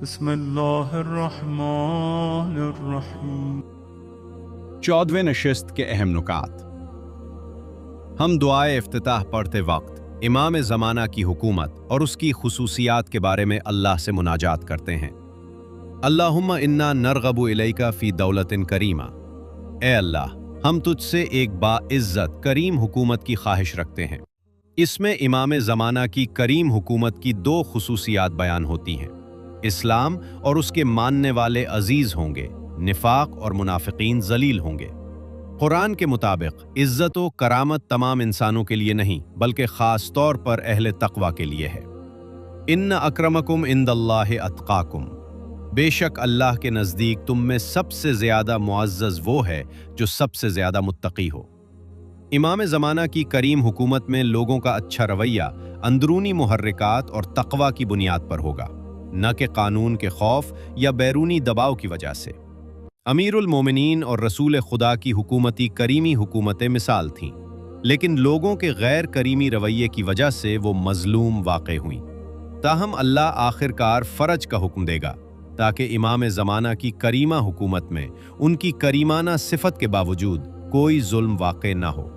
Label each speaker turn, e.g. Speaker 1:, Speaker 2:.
Speaker 1: बिस्मिल्लाहिर्रहमानिर्रहीम।
Speaker 2: 14वें नशिस्त के अहम नुकात। हम दुआए इफ्तिताह पढ़ते वक्त इमाम ज़माना की हुकूमत और उसकी खुसूसियात के बारे में अल्लाह से मुनाजात करते हैं। अल्लाहुम्मा इन्ना नरगबु इलैका फ़ी दौलतिन करीमा। ए अल्लाह, हम तुझसे एक बाइज़्ज़त करीम हुकूमत की ख्वाहिश रखते हैं। इसमें इमाम ज़माना की करीम हुकूमत की दो खुसूसियात बयान होती हैं। इस्लाम और उसके मानने वाले अजीज़ होंगे, निफाक और मुनाफिकीन जलील होंगे। कुरान के मुताबिक इज़्ज़त व करामत तमाम इंसानों के लिए नहीं बल्कि ख़ास तौर पर अहले तक़वा के लिए है। इन्न अक्रमकुम इंदल्लाहि अत्क़ाकुम। बेशक अल्लाह के नज़दीक तुम में सबसे ज़्यादा मुअज़्ज़ज़ वो है जो सबसे ज़्यादा मुत्तक़ी हो। इमाम ज़माना की करीम हुकूमत में लोगों का अच्छा रवैया अंदरूनी मुहर्रिकात और तक़वा की बुनियाद पर होगा, न कि कानून के खौफ या बैरूनी दबाव की वजह से। अमीरुल मोमिनीन और रसूल खुदा की हुकूमती करीमी हुकूमतें मिसाल थीं, लेकिन लोगों के गैर करीमी रवैये की वजह से वो मजलूम वाक़े हुईं। ताहम अल्लाह आखिरकार फ़रज का हुक्म देगा ताकि इमाम ज़माना की करीमा हुकूमत में उनकी करीमाना सिफत के बावजूद कोई जुल्म वाक़े न हो।